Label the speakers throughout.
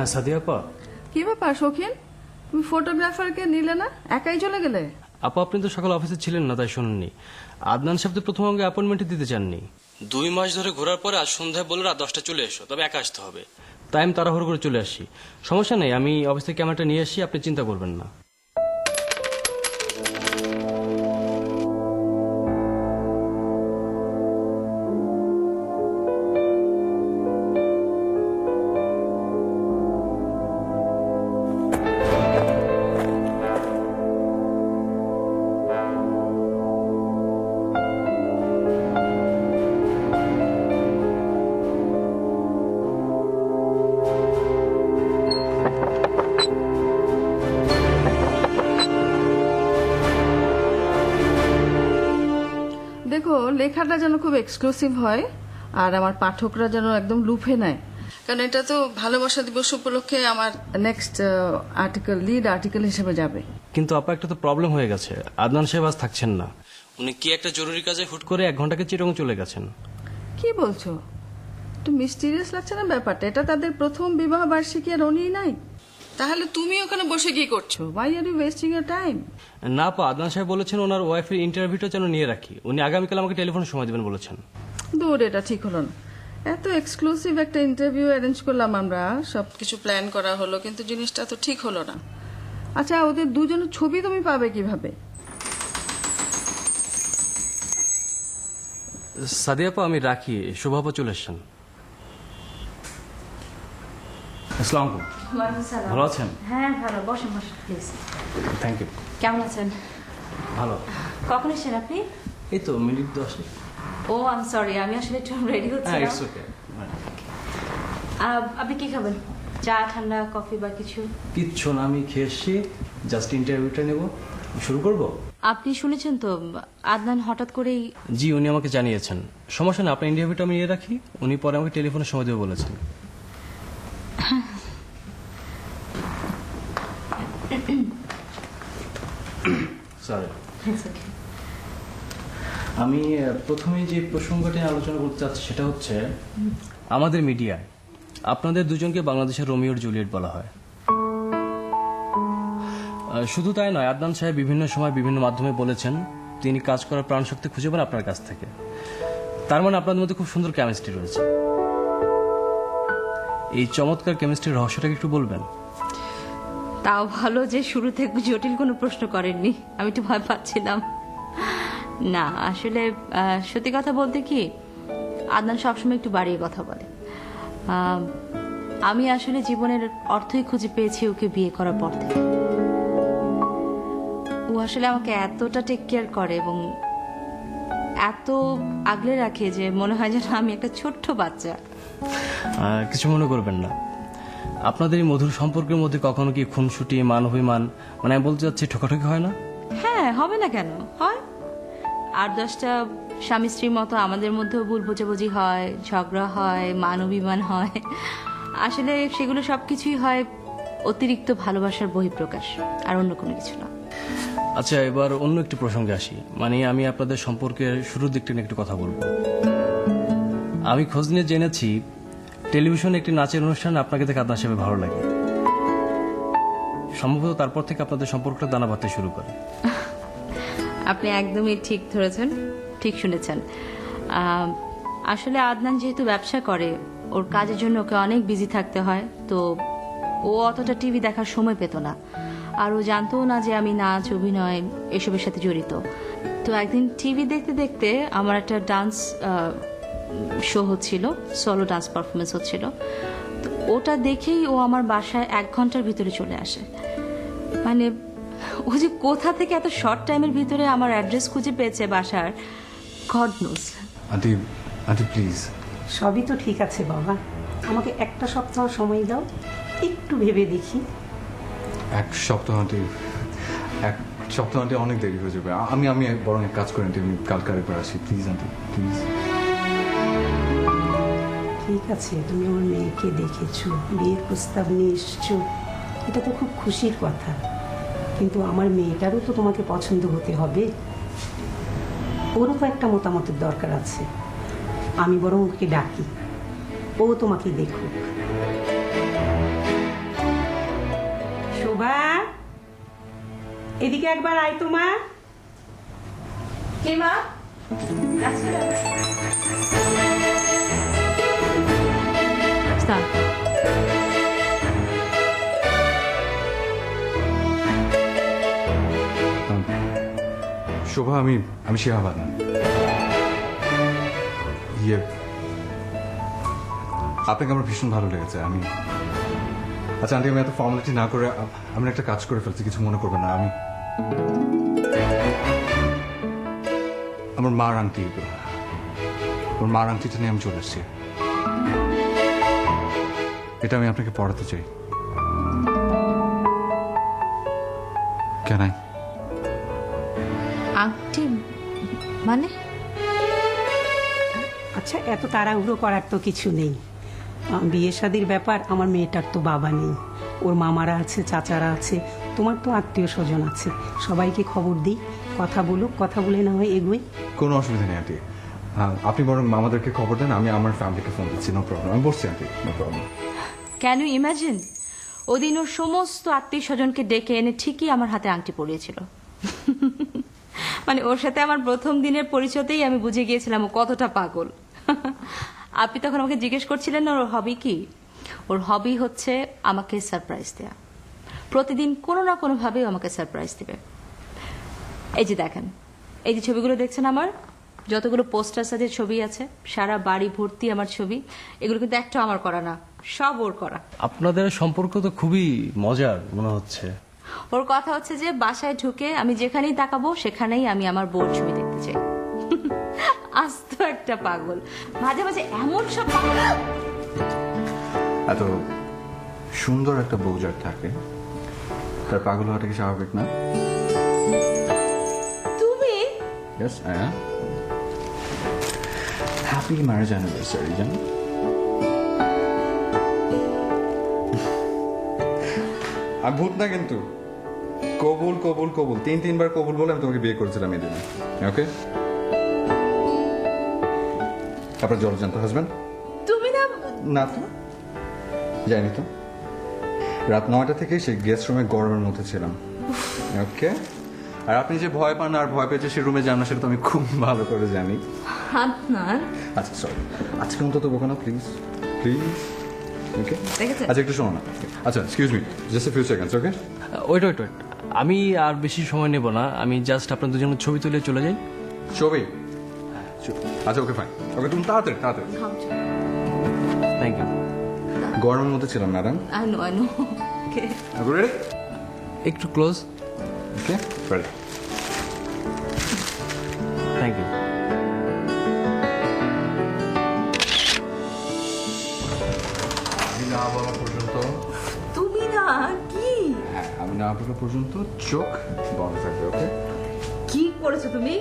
Speaker 1: হ্যাঁ সাদিয়া আপা।
Speaker 2: কি ব্যাপার শৌখিন, তুমি ফটোগ্রাফারকে নিলে না, একাই চলে গেলে?
Speaker 1: আপা আপনি তো সকাল অফিসে ছিলেন না, তাই শুনুননি। আদনান সাহেব তো প্রথম অঙ্গে অ্যাপয়েন্টমেন্ট দিতে চাননি। 2 মাস ধরে ঘোরার পরে আজ সন্ধ্যায় বলল রাত 10টা চলে এসো, তবে একা আসতে হবে। তাই আমি তাড়াহুড়ো করে চলে আসি। সমস্যা নেই, আমি অফিস থেকে ক্যামেরাটা নিয়ে আসি, আপনি চিন্তা করবেন না।
Speaker 2: দেখো, লেখাটা যেন খুব এক্সক্লুসিভ হয় আর আমার পাঠকরা যেন একদম লুফে নেয়, কারণ এটা তো ভালোবাসা দিবস উপলক্ষে আমার নেক্সট আর্টিকেল, লিড আর্টিকেল হিসেবে যাবে।
Speaker 1: কিন্তু আপা একটা তো প্রবলেম হয়ে গেছে, আদনান সাহেব আজ থাকছেন না। উনি কি একটা জরুরি কাজে হুট করে 1 ঘন্টাকে চিটং চলে গেছেন।
Speaker 2: কি বলছো? একটু মিস্টিরিয়াস লাগছে না ব্যাপারটা? এটা তাদের প্রথম বিবাহ বার্ষিকী আর উনি নাই, তাহলে তুমি ওখানে বসে কি করছো? Why are you wasting your time?
Speaker 1: না আপা, আদনান সাহেব বলেছেন ওনার ওয়াইফের ইন্টারভিউটা যেন নিয়ে রাখি। উনি আগামীকাল আমাকে টেলিফোনে সময় দেবেন বলেছেন।
Speaker 2: দূর, এটা ঠিক হলো না। এত এক্সক্লুসিভ একটা ইন্টারভিউ অ্যারেঞ্জ করলাম আমরা, সবকিছু প্ল্যান করা হলো, কিন্তু জিনিসটা তো ঠিক হলো না। আচ্ছা, ওদের দুজনের ছবি তুমি পাবে কিভাবে?
Speaker 1: সাদিয়া আপা, আমি রাখি। শুভ আপা চলে এসছেন। আসসালামু আলাইকুম। ভালো আছেন?
Speaker 3: হ্যাঁ ভালো, বসেন বসেন প্লিজ।
Speaker 1: Thank you.
Speaker 3: কেমন আছেন?
Speaker 1: ভালো।
Speaker 3: কখন এসেছেন আপনি?
Speaker 1: এই তো minute 10।
Speaker 3: Oh I am sorry, আমি আসলে একটু রেডি
Speaker 1: হ্যাঁ,
Speaker 3: হচ্ছিলাম।
Speaker 1: It's okay.
Speaker 3: আপনি কি খাবেন? চা, ঠান্ডা, কফি বা কিছু?
Speaker 1: কিচ্ছু না, আমি খেয়ে এসছি, জাস্ট ইন্টারভিউটা নেব। শুরু করব?
Speaker 3: আপনি শুনেছেন তো আদনান হঠাৎ করেই?
Speaker 1: জি, উনি আমাকে জানিয়েছেন। সমস্যা না, আপনার ইন্টারভিউটা আমি নিয়ে রাখি, উনি পরে আমাকে টেলিফোনে সময় দেবে বলেছেন। সরি। আমি প্রথমেই যে প্রসঙ্গটি আলোচনা করতে চাচ্ছি সেটা হচ্ছে আমাদের মিডিয়ায় আপনাদের দুজনকে বাংলাদেশের রোমিও আর জুলিয়েট বলা হয়। শুধু তাই নয়, আদনান সাহেব বিভিন্ন সময় বিভিন্ন মাধ্যমে বলেছেন তিনি কাজ করার প্রাণশক্তি খুঁজে পান আপনার কাছ থেকে। তার মানে আপনাদের মধ্যে খুব সুন্দর কেমিস্ট্রি রয়েছে। এই চমৎকার কেমিস্ট্রির রহস্যটাকে একটু বলবেন?
Speaker 3: তাও ভালো যে শুরু থেকে জটিল কোনো প্রশ্ন করেননি, আমি একটু ভয় পাচ্ছিলাম। না আসলে সত্যি কথা বলতে কি, আদনান সবসময় একটু বাড়িয়ে কথা বলে। আমি আসলে জীবনের অর্থই খুঁজে পেয়েছি ওকে বিয়ে করার পর থেকে। ও আসলে আমাকে এতটা টেক কেয়ার করে এবং এত আগলে রাখে যে মনে হয় যেন আমি একটা ছোট্ট বাচ্চা।
Speaker 1: কিছু মনে করবেন না, আপনাদের এই মধুর সম্পর্কের মধ্যে কখনো কি খুনসুটি, মান অভিমান, মানে আমি বলতে চাচ্ছি ঠকাঠকি হয় না?
Speaker 3: হ্যাঁ, হবে না কেন, হয়। 8-10টা স্বামী স্ত্রীর মতো আমাদের মধ্যেও ভুল বোঝাবুঝি হয়, ঝগড়া হয়, মান অভিমান হয়। আসলে সেগুলো সবকিছুই হয় অতিরিক্ত ভালোবাসার বহিঃপ্রকাশ, আর অন্য কোনো কিছু না।
Speaker 1: আচ্ছা, এবার অন্য একটি প্রসঙ্গে আসি। মানে আমি আপনাদের সম্পর্কের শুরুর দিকটা নিয়ে একটু কথা বলবো। আমি খোঁজ নিয়ে জেনেছি টেলিভিশনে একটি নাচের অনুষ্ঠান আপনাকে দেখে আদনান সাহেবের ভালো লাগে। সম্ভবত তারপর থেকে আপনাদের সম্পর্কটা দানা বাঁধতে শুরু করে।
Speaker 3: আপনি একদমই ঠিক ধরেছেন, ঠিক শুনেছেন। আসলে আদনান যেহেতু ব্যবসা করে, ওর কাজের জন্য ওকে অনেক বিজি থাকতে হয়, তো ও অতটা টিভি দেখার সময় পেত না। আর ও জানতো না যে আমি নাচ, অভিনয় এসবের সাথে জড়িত। তো একদিন টিভি দেখতে দেখতে আমার একটা ডান্স শো হচ্ছিল, সোলো ডান্স পারফরমেন্স হচ্ছিল। তো ওটা দেখেই ও আমার বাসায় 1 ঘন্টার ভিতরে চলে আসে। মানে ও যে কোথা থেকে এত শর্ট টাইমের ভিতরে আমার অ্যাড্রেস খুঁজে পেয়েছে বাসার, god nose.
Speaker 4: Aunty, aunty please.
Speaker 5: সবই তো ঠিক আছে বাবা, আমাকে একটা সপ্তাহ সময় দাও, একটু ভেবে দেখি।
Speaker 4: 1 সপ্তাহ আন্টি, 1 সপ্তাহ আন্টি অনেক দেরি হয়ে যাবে। আমি বরং এক কাজ করি আন্টি, আমি কালকে আরেকবার আসি প্লিজ আন্টি, প্লিজ।
Speaker 5: ঠিক আছে, তুমি আমার মেয়েকে দেখেছো, বিয়ের প্রস্তাব নিয়ে এসছো, এটা তো খুব খুশির কথা, কিন্তু আমার মেয়েটারও তো তোমাকে পছন্দ হতে হবে। ওরও তো একটা মতামতের দরকার আছে। আমি বরং ওকে ডাকি, ও তোমাকে দেখুক। শোভা, এদিকে একবার আয় তো মা।
Speaker 3: কি মা? স্যার,
Speaker 4: শোভা, আমি শিহাবাদ। ইয়ে, আপনাকে আমার ভীষণ ভালো লেগেছে। আচ্ছা আন্টি, আমি এত ফর্মালিটি না করে আমি একটা কাজ করে ফেলছি, কিছু মনে করবেন না। আমার মার আংটিটা নিয়ে আমি চলে এসেছি। এটা আমি আপনাকে পড়াতে চাই। কেন?
Speaker 3: আংটি মানে?
Speaker 5: আচ্ছা, এত তাড়াহুড়ো করার তো কিছু নেই। বিয়ে শাদির ব্যাপার, আমার মেয়েটার তো বাবা নেই, ওর মামারা আছে, চাচারা আছে, তোমার তো আত্মীয় স্বজন আছে, সবাইকে খবর দিই, কথা বলুক, কথা বলে না হয় এগোই।
Speaker 4: কোনো অসুবিধা নেই আন্টি, আপনি বরং মামাদেরকে খবর দেন, আমি আমার ফ্যামিলিকে ফোন দিচ্ছি। নো প্রবলেম, আমি বসছি aunty, no problem.
Speaker 3: Can you imagine, ওদিন ওর সমস্ত আত্মীয় স্বজনকে ডেকে এনে ঠিকই আমার হাতে আংটি পরিয়েছিল। মানে ওর সাথে আমার প্রথম দিনের পরিচয়তেই আমি বুঝে গিয়েছিলাম ও কতটা পাগল। আপনি তখন আমাকে জিজ্ঞেস করছিলেন না ওর হবি কি? ওর হবি হচ্ছে আমাকে সারপ্রাইজ দেয়া। প্রতিদিন কোনো না কোনোভাবে আমাকে সারপ্রাইজ দিবে। এই যে দেখেন, এই যে ছবিগুলো দেখছেন, আমার যতগুলো পোস্টার সাজে ছবি আছে, সারা বাড়ি ভর্তি আমার ছবি, এগুলো কিন্তু একটা আমার করা না, সব ওর করা।
Speaker 1: আপনাদের সম্পর্ক তো খুবই মজার মনে হচ্ছে।
Speaker 3: ওর কথা হচ্ছে যে বাসায় ঢুকে আমি যেখানেই তাকাবো সেখানেই আমি আমার বউর ছবি দেখতে চাই। আস্ত একটা পাগল, মাঝে মাঝে এমন সব
Speaker 4: এত সুন্দর একটা বউ যার থাকে, তার পাগল হওয়াটা কি স্বাভাবিক না?
Speaker 3: তুমি
Speaker 4: Yes, I am. Happy marriage anniversary, জানো? আমি ভূত না কিন্তু। কবুল কবুল কবুল, তিনবার কবুল বলে আমি তোমাকে বিয়ে করেছিলাম এই দিনে। ওকে? আপনার জলজান্ত হাজবেন্ড?
Speaker 3: তুমি না
Speaker 4: না তো, যাইনি তো। রাত 9টা থেকে সেই গেস্ট রুমে গরমের মধ্যে ছিলাম। ওকে? আর আপনি যে ভয় পান আর ভয় পেয়েছে সে রুমে যান না, সেটা তো আমি খুব ভালো করে জানি।
Speaker 3: আপনার
Speaker 4: আচ্ছা সরি, আজকে অন্তত বোকা না, প্লিজ প্লিজ। ওকে,
Speaker 3: দেখেছেন?
Speaker 4: আচ্ছা একটু শোনো না। আচ্ছা excuse me, just a few seconds. Okay,
Speaker 1: wait wait wait, আমি আর বেশি সময় নেব না, আমি জাস্ট আপনার দুজনের ছবি তুলে চলে যাই।
Speaker 4: ছবি? আচ্ছা ওকে ফাইন, ওকে তুমি তাড়াতাড়ি তাড়াতাড়ি।
Speaker 1: Thank you.
Speaker 4: গরমের মধ্যে ছিলাম madam.
Speaker 3: I know okay.
Speaker 4: Ready?
Speaker 1: একটু close.
Speaker 4: Okay ready.
Speaker 1: Thank you.
Speaker 4: আমি না বলা পর্যন্ত,
Speaker 3: তুমি না কি
Speaker 4: হ্যাঁ আমি না বলা পর্যন্ত চোখ বন্ধ থাকবে। ওকে?
Speaker 3: কি করেছো তুমি?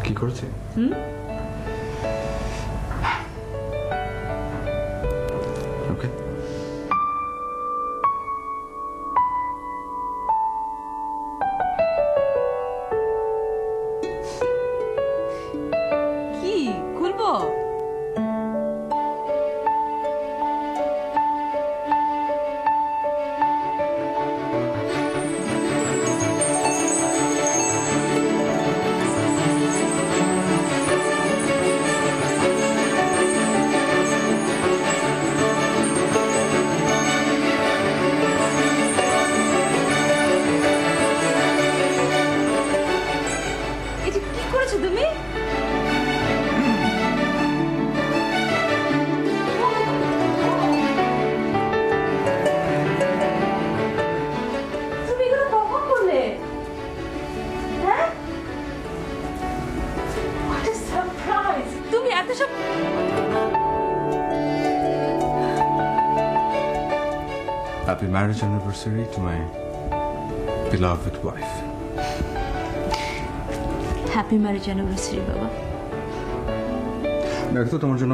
Speaker 4: কি করেছে? ওকে।
Speaker 3: কি খুলবো? এটা কি করেছো তুমি? তুমি এগুলো কখন করলে? হ্যাঁ? What a surprise! তুমি এত সব
Speaker 4: Happy marriage anniversary to my beloved wife.
Speaker 3: Happy marriage anniversary বাবা।
Speaker 4: দেখো তো তোমার জন্য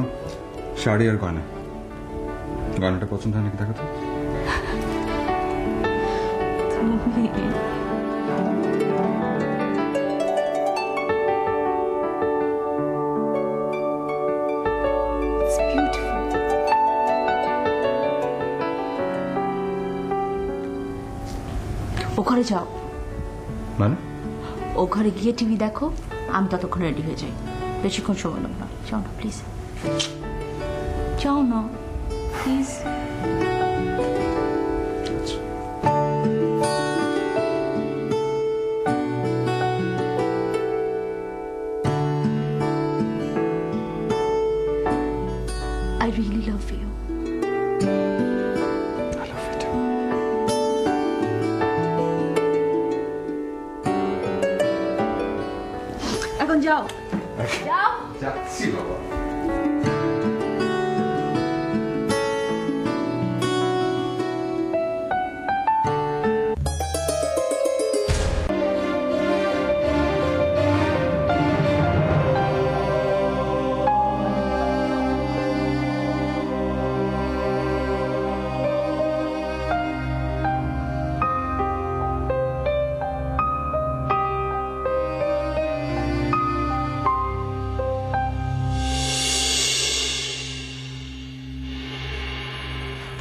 Speaker 4: শাড়ি আর গয়না। গয়নাটা পছন্দ হয় নাকি দেখো তো।
Speaker 3: তুমি It's beautiful. ও ঘরে যাও,
Speaker 4: মানে
Speaker 3: ও ঘরে গিয়ে টিভি দেখো, আমি ততক্ষণ রেডি হয়ে যাই। বেশিক্ষণ সময় নেব না, যাও না প্লিজ, যাও না please. I really love you.
Speaker 4: I love you too.
Speaker 3: এখন যাও, যাও।
Speaker 4: যাচ্ছি বাবা।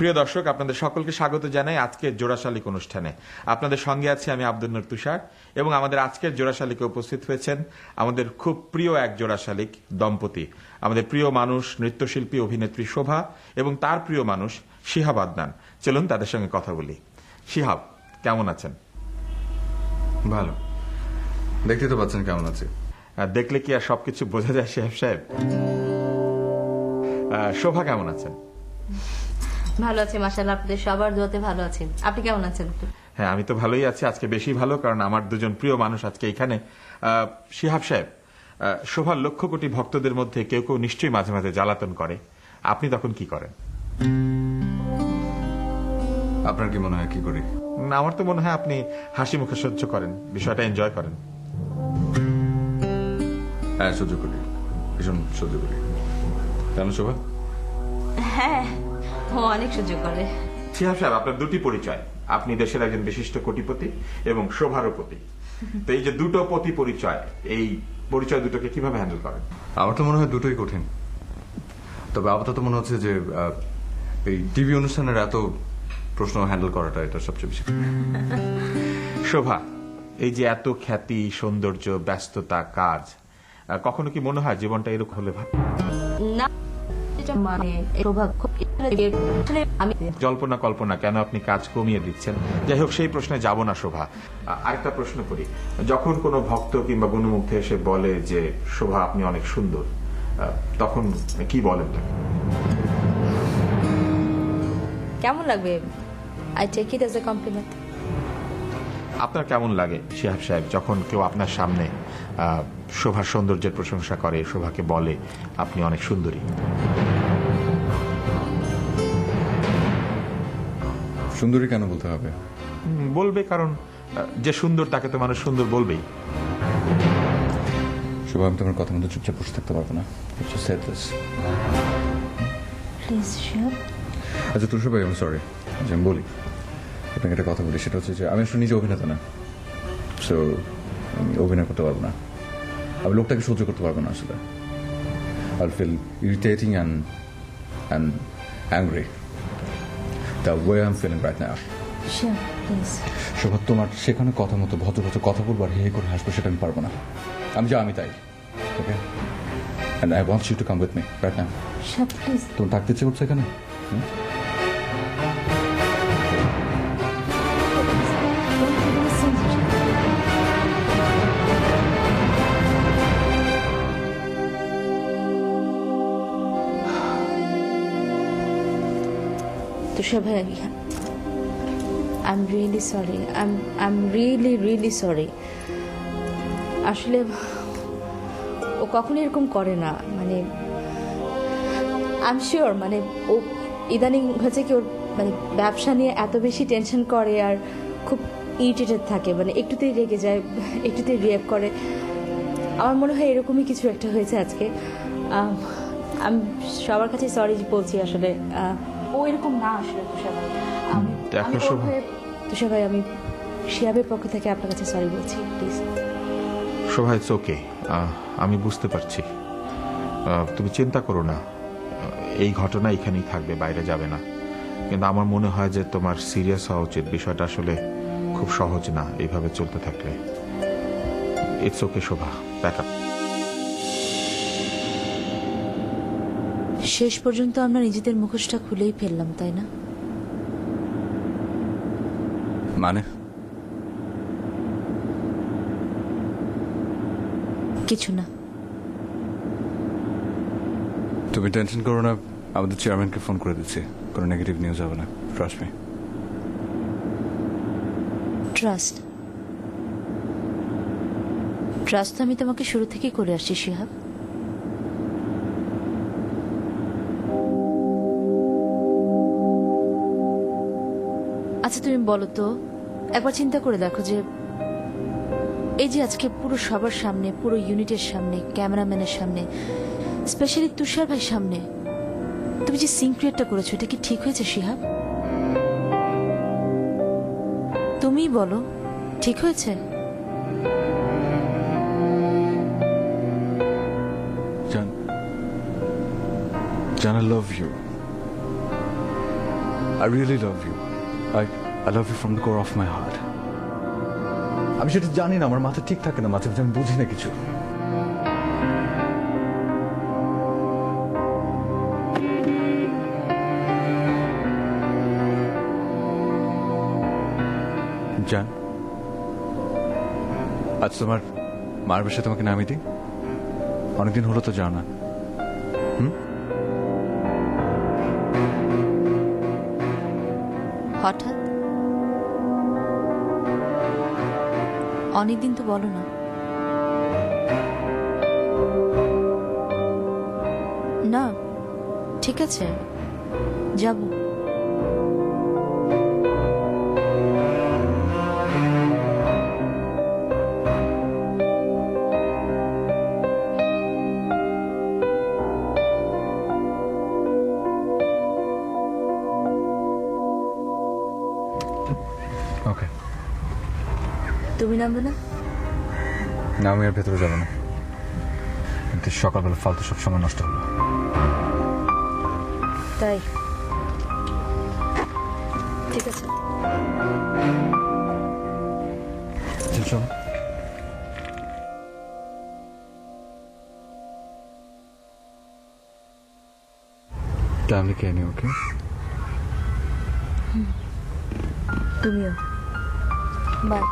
Speaker 6: প্রিয় দর্শক, আপনাদের সকলকে স্বাগত জানাই আজকের জোড়া শালিক অনুষ্ঠানে। আপনাদের সঙ্গে আছি আমি আব্দুল নূর তুষার, এবং আমাদের আজকের জোড়া শালিকে উপস্থিত হয়েছেন আমাদের খুব প্রিয় এক জোড়া শালিক দম্পতি, আমাদের প্রিয় মানুষ নৃত্যশিল্পী অভিনেত্রী শোভা এবং তার প্রিয় মানুষ শিহাব আদনান। চলুন তাদের সঙ্গে কথা বলি। শিহাব, কেমন আছেন?
Speaker 4: ভালো, দেখতে তো পাচ্ছেন কেমন আছে।
Speaker 6: দেখলে কি আর সবকিছু বোঝা যায় শিহাব সাহেব? শোভা কেমন আছেন?
Speaker 3: ভালো আছি মাশাআল্লাহ, আপনাদের সবার দোয়াতে ভালো আছি। আপনি কেমন আছেন?
Speaker 6: হ্যাঁ, আমি তো ভালোই আছি, আজকে বেশি ভালো, কারণ আমার দুজন প্রিয় মানুষ আজকে এখানে। শিহাব সাহেব, শোভার লক্ষ কোটি ভক্তদের মধ্যে কেউ কেউ নিশ্চয়ই মাঝে মাঝে জ্বালাতন করে, আপনি তখন কি করেন?
Speaker 4: আপনার কি মনে হয় কি করি?
Speaker 6: না, আমার তো মনে হয় আপনি হাসি মুখে সহ্য করেন, বিষয়টা এনজয় করেন।
Speaker 4: হ্যাঁ, সহ্য করি, ভীষণ সহ্য করি। কেন শোভা?
Speaker 3: হ্যাঁ, ও অনেক সহ্য করে।
Speaker 6: শিহাব সাহেব, আপনার দুটি পরিচয়, আপনি দেশের একজন বিশিষ্ট কোটিপতি এবং শোভারও পতি। তো এই যে দুটো পতি পরিচয়, এই পরিচয় দুটোকে কিভাবে হ্যান্ডেল করেন?
Speaker 4: আমার তো মনে হয় দুটোই কঠিন, তবে আপাতত মনে হচ্ছে যে এই টিভি অনুষ্ঠানের এত প্রশ্ন হ্যান্ডেল করাটা এটা সবচেয়ে বেশি।
Speaker 6: শোভা, এই যে এত খ্যাতি, সৌন্দর্য, ব্যস্ততা, কাজ, কখনো কি মনে হয় জীবনটা এরকম হলে ভালো?
Speaker 3: না, মানে আমি
Speaker 6: জল্পনা কল্পনা কেন আপনি কাজ কমিয়ে দিচ্ছেন? যাই হোক, সেই প্রশ্নে যাব না শোভা। আরেকটা প্রশ্ন করি, যখন কোনো ভক্ত কিংবা গুণমুগ্ধ এসে বলে যে শোভা আপনি অনেক সুন্দর, তখন কি বলেন?
Speaker 3: কেমন লাগবে? I take it as a compliment.
Speaker 6: আপনার কেমন লাগে শিহাব সাহেব যখন কেউ আপনার সামনে শোভার সৌন্দর্যের প্রশংসা করে, শোভাকে বলে আপনি অনেক সুন্দরী?
Speaker 4: সুন্দরী কেন বলতে হবে?
Speaker 6: বলবে, কারণ যে সুন্দর তাকে তো মানুষ সুন্দর বলবেই।
Speaker 4: শোভা, আমি তোমার কথা মতো চুপচাপ বসে থাকতে পারবো না।
Speaker 3: প্লিজ শিহাব।
Speaker 4: আচ্ছা তুষার ভাই, আমি সরি যে আমি বলি, আপনাকে একটা কথা বলি, সেটা হচ্ছে যে আমি আসলে নিজে অভিনেতা না, সো আমি অভিনয় করতে পারবো না, আমি লোকটাকে সহ্য করতে পারবো না আসলে। I'll feel irritating and angry the way I'm feeling right now.
Speaker 3: Shihab please.
Speaker 4: Shobha, তোমার সেখানে কথা মতো ভদ্র ভদ্র কথা বলবো আর হে করে হাসবো, সেটা আমি পারবো না। আমি তাই, ওকে? And I want you to come with me right now.
Speaker 3: Shihab please.
Speaker 4: তোমার থাকতে ইচ্ছে করছে এখানে?
Speaker 3: তুষার ভাই, I'm really sorry. I'm really sorry. আসলে ও কখনো এরকম করে না, মানে I'm sure, মানে ও ইদানিং হচ্ছে কি ওর মানে ব্যবসা নিয়ে এত বেশি টেনশন করে আর খুব ইরিটেটেড থাকে, মানে একটুতেই রেগে যায়, একটুতেই রিঅ্যাক্ট করে। আমার মনে হয় এরকমই কিছু একটা হয়েছে আজকে। আমি সবার কাছে সরি বলছি, আসলে ও এরকম না আসলে তুষার ভাই। তুষার ভাই, আমি শিহাবের পক্ষ থেকে আপনার কাছে সরি বলছি, প্লিজ।
Speaker 6: শোভা, ইটস ওকে, আমি বুঝতে পারছি, তুমি চিন্তা করো না, এই ঘটনা এখানেই থাকবে, বাইরে যাবে না। কিন্তু আমার মনে হয় যে তোমার সিরিয়াস হওয়া উচিত, বিষয়টা আসলে খুব সহজ না এইভাবে চলতে থাকলে। It's okay Shobha, pack up.
Speaker 3: শেষ পর্যন্ত আমরা নিজেদের মুখোশটা খুলেই ফেললাম, তাই না?
Speaker 4: মানে
Speaker 3: কিছু না।
Speaker 4: তুমি টেনশন করো না, আমাদের চেয়ারম্যানকে ফোন করে দিচ্ছি, কোনো নেগেটিভ নিউজ হবে না, ট্রাস্ট মি।
Speaker 3: ট্রাস্ট ট্রাস্ট তো আমি তোমাকে শুরু থেকেই করে আসছি শিহাব। আচ্ছা তুমি বলো তো, একবার চিন্তা করে দেখো যে এই যে আজকে পুরো সবার সামনে, পুরো ইউনিটের সামনে, ক্যামেরাম্যানের সামনে, স্পেশালি তুষার ভাই সামনে তুমি যে সিন ক্রিয়েটটা করেছো, এটা কি ঠিক হয়েছে শিহাব? তুমি বলো, ঠিক হয়েছে?
Speaker 4: Jan, I love you. I really love you. I love you from the core of my heart. আমি সেটা জানি না, আমার মাথা ঠিক থাকে না, মাঝে মাঝে আমি বুঝি না কিছু। জান, আজ তোমার মার বাসায় তোমাকে নামিয়ে দিই, অনেকদিন হলো তো যাও না।
Speaker 3: হঠাৎ? অনেকদিন তো বলো না। না ঠিক আছে, যাব।
Speaker 4: ওকে,
Speaker 3: তুমি নামবে না?
Speaker 4: না আমি আর ভেতরে যাবো না, কিন্তু সকালবেলা ফালতু সব সময় নষ্ট হলো।
Speaker 3: তাই ঠিক আছে।
Speaker 4: চলো। টাইম লিখে নিও, ওকে?
Speaker 3: তুমিও বাই।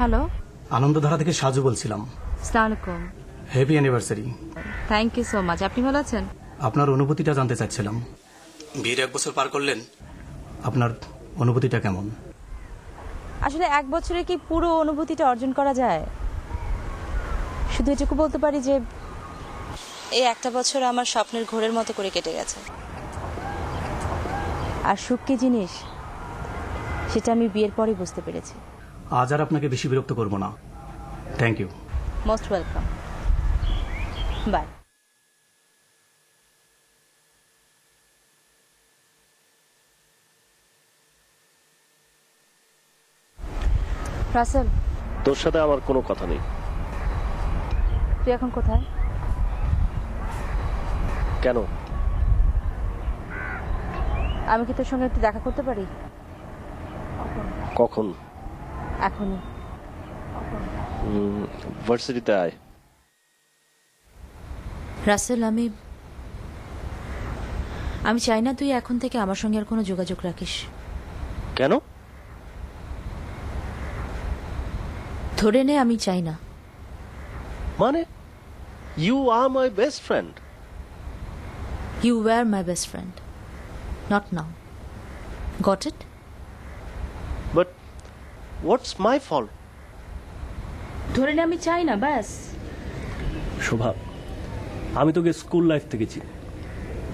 Speaker 3: হ্যালো,
Speaker 7: আনন্দধারা থেকে সাজু বলছিলাম।
Speaker 3: আসসালামু আলাইকুম।
Speaker 7: Happy anniversary.
Speaker 3: Thank you so much. আপনি ভালো আছেন?
Speaker 7: আপনার অনুভূতিটা জানতে চাচ্ছিলাম। বিয়ের 1 বছর পার করলেন, আপনার অনুভূতিটা কেমন?
Speaker 3: আসলে 1 বছরে কি পুরো অনুভূতিটা অর্জন করা যায়? শুধু এটুকু বলতে পারি যে এই 1টা বছর আমার স্বপ্নের ঘোরের মতো করে কেটে গেছে। আর সুখ কি জিনিস সেটা আমি বিয়ের পরেই বুঝতে পেরেছি।
Speaker 7: আজ আর আপনাকে বেশি বিরক্ত করব না। Thank you.
Speaker 3: Most welcome. Bye. Rasel,
Speaker 8: তোর সাথে আমার কোনো কথা নেই।
Speaker 3: তুই এখন কোথায়?
Speaker 8: কেন?
Speaker 3: আমি কি তোর সঙ্গে একটু দেখা করতে পারি?
Speaker 8: কখন?
Speaker 3: এখনই।
Speaker 8: ভার্সিটিতে আয়।
Speaker 3: রাসেল, আমি চাই না তুই এখন থেকে আমার সঙ্গে আর কোনো যোগাযোগ রাখিস।
Speaker 8: কেন?
Speaker 3: ধরে নে আমি চাই না।
Speaker 8: মানে you are my best friend.
Speaker 3: You were my best friend. Not now. Got it?
Speaker 8: But what's my fault?
Speaker 3: ধরে নে আমি চাই না, ব্যাস।
Speaker 8: শোভা, আমি তোকে স্কুল লাইফ থেকে চিনি।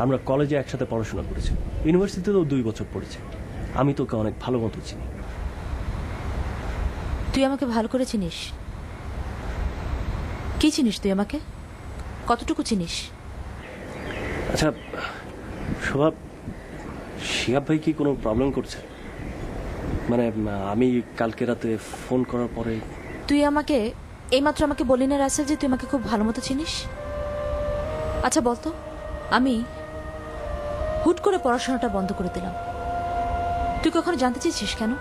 Speaker 8: আমরা কলেজে একসাথে পড়াশোনা করেছি, ইউনিভার্সিটিতেও 2 বছর পড়েছি। আমি তোকে অনেক ভালো মতো চিনি।
Speaker 9: তুই আমাকে ভালো করে চিনিস? কি চিনিস তুই আমাকে? কতটুকু চিনিস?
Speaker 8: আচ্ছা শোভা, শিহাব ভাই কি কোনো প্রবলেম করছে? মানে আমি কালকে রাতে ফোন করার পরে
Speaker 9: তুই আমাকে এইমাত্র আমাকে বললি না রাসেল যে তুই আমাকে খুব ভালো মতো চিনিস? আচ্ছা বলতো, আমি হুট করে পড়াশোনাটা বন্ধ করে দিলাম, তুই কখনো জানতে চেয়েছিস কেন?